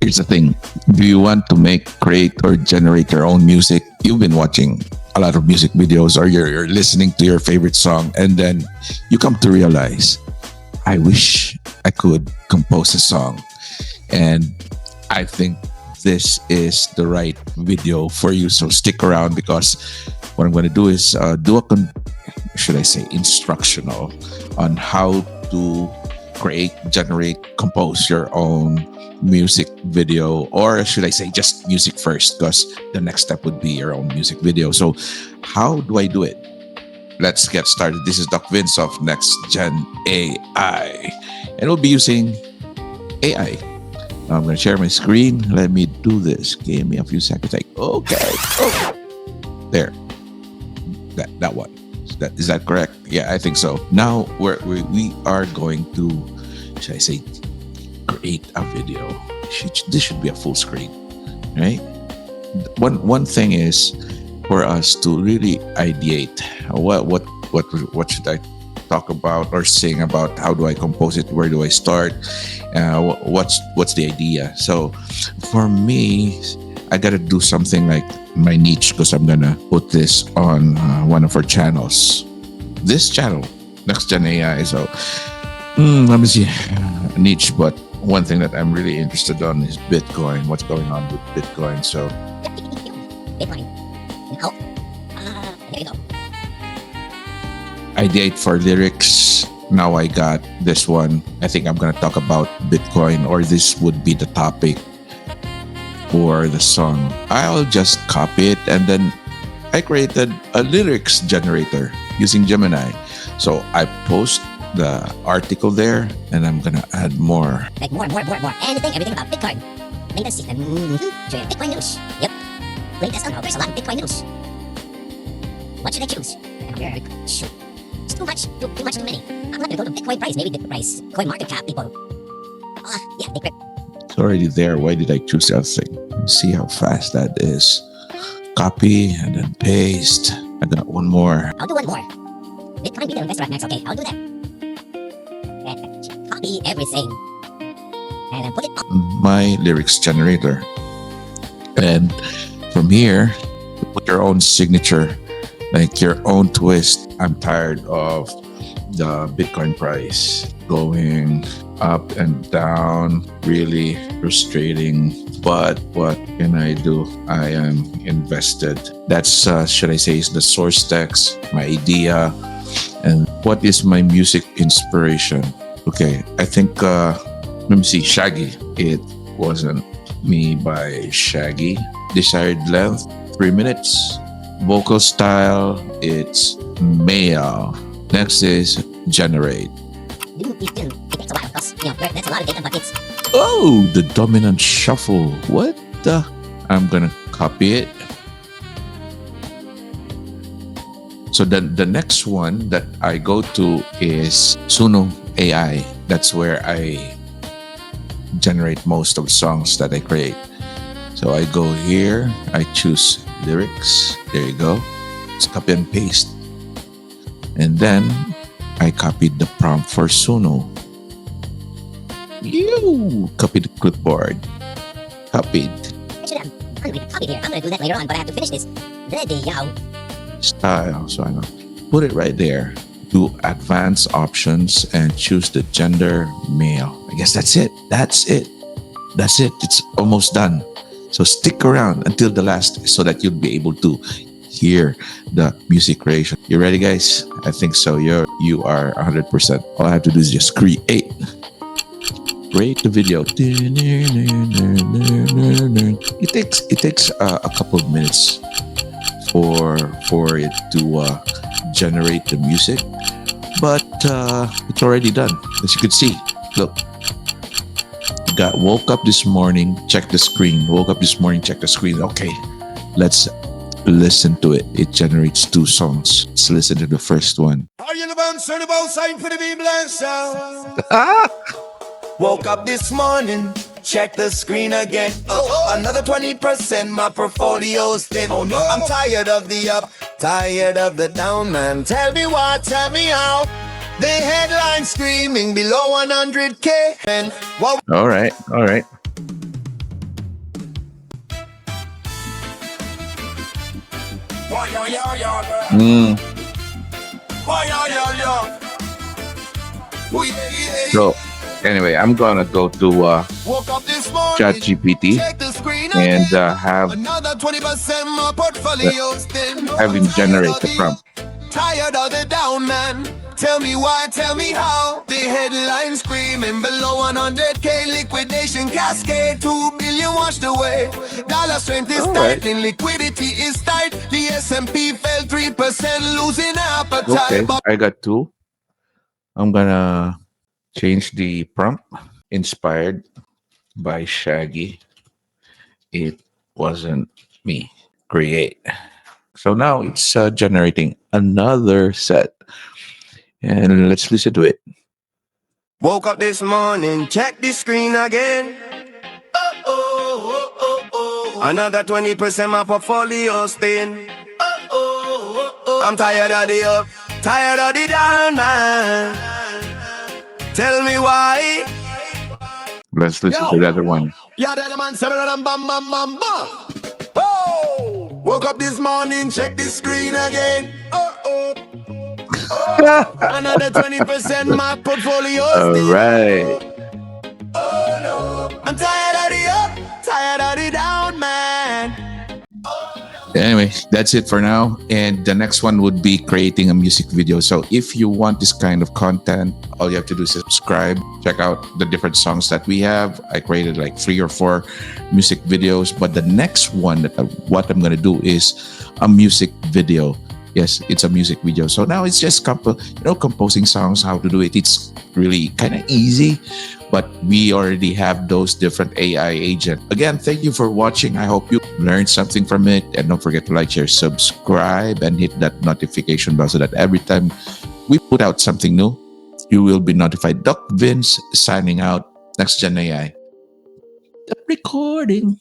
Here's the thing. Do you want to make, create, or generate your own music? You've been watching a lot of music videos, or you're listening to your favorite song, and then you come to realize, I wish I could compose a song. And I think this is the right video for you. So stick around, because what I'm going to do is do a, should I say, instructional on how to create, generate, compose your own music video, or should I say just music first, because the next step would be your own music video. So how do I do it? Let's get started. This is Doc Vince of Next Gen AI, and we'll be using AI. I'm going to share my screen. Let me do this. Give me a few seconds. Okay. Oh, there. That one. Is that correct? Yeah, I think so. Now we are going to, should I say, create a video. This should be a full screen, right? One thing is for us to really ideate. What should I talk about or sing about? How do I compose it? Where do I start? What's the idea? So for me, I gotta do something like my niche, because I'm gonna put this on one of our channels. This channel, Next Gen AI. So let me see, niche. But one thing that I'm really interested on is Bitcoin. What's going on with Bitcoin? So Bitcoin. Oh, there you go. ideate for lyrics. Now I got this one. I think I'm gonna talk about Bitcoin, or this would be the topic for the song. I'll just copy it, and then I created a lyrics generator using Gemini. So I post the article there, and I'm gonna add more. Like more. Everything about Bitcoin. Latest system. Sure. Bitcoin news. Yep. Latest. Oh, there's a lot of Bitcoin news. What should I choose? Shoot. It's too much. Too many. I'm not gonna go to Bitcoin price. Maybe the price. Coin market cap people. Yeah, Decrypt. It's already there. Why did I choose that thing? See how fast that is. Copy and then paste. I got one more. I'll do one more. Bitcoin video investor at max. Okay, I'll do that. And copy everything. And then put it up. My lyrics generator. And from here, put your own signature, like your own twist. I'm tired of the Bitcoin price going up and down, really frustrating. But what can I do? I am invested. That's, should I say, is the source text, my idea, and what is my music inspiration. Okay, I think, let me see, Shaggy. It wasn't me by Shaggy. Desired length, 3 minutes. Vocal style, it's male. Next is generate. It takes a while because, that's a lot of data, but it's... Oh, the dominant shuffle. What the? I'm gonna copy it. So the next one that I go to is Suno AI. That's where I generate most of the songs that I create. So I go here, I choose lyrics. There you go. It's copy and paste. And then I copied the prompt for Suno. You copy the clipboard. Copied. I should have copied here. I'm going to do that later on, but I have to finish this video. Style. So I'm gonna put it right there. Do advanced options and choose the gender male. I guess that's it. That's it. It's almost done. So stick around until the last so that you'll be able to hear the music creation. You ready, guys? I think so. You are 100%. All I have to do is just create the video. It takes a couple of minutes for it to generate the music, but it's already done. As you can see, look. Woke up this morning, check the screen. Okay, let's listen to it. It generates 2 songs. Let's listen to the first one. Are you the man, son of all sign for the be blessed? Woke up this morning, check the screen again. Another 20%, my portfolio's thin. Oh no, I'm tired of the up, tired of the down, man. Tell me what, tell me how. The headline screaming below 100K. And what? All right. Why, yo, yo, yo, Mm. why, yo, yo, yo. We, So anyway, I'm gonna go to woke up this morning, ChatGPT check the screen and again. have Another 20% my portfolio spin. have him generate the prompt. Tired of the down man. Tell me why, tell me how. The headline screaming below 100K liquidation cascade. 2 billion washed away. Dollar strength is All right. tightening, liquidity is tight. The S&P fell 3%, losing appetite. Okay, But I got two. I'm gonna change the prompt. Inspired by Shaggy. It wasn't me. Create. So now it's generating another set, and let's listen to it. woke up this morning, check the screen again. Another 20% my portfolio spin. I'm tired of the up, tired of the down, man. Tell me why. Let's listen to the other one. Yeah, that man, seven of them, bam, bam, bam, bam. Oh, woke up this morning, check the screen again. Another 20% my portfolio All spin. right. I'm tired of the up, tired of the down, man. Anyway, that's it for now. And the next one would be creating a music video. So if you want this kind of content, all you have to do is subscribe, check out the different songs that we have. I created like 3 or 4 music videos, but the next one that what I'm going to do is a music video. Yes, it's a music video. So now it's just composing songs, how to do it. It's really kind of easy, but we already have those different AI agents. Again, thank you for watching. I hope you learned something from it. And don't forget to like, share, subscribe, and hit that notification bell so that every time we put out something new, you will be notified. Doc Vince signing out. Next Gen AI. The recording.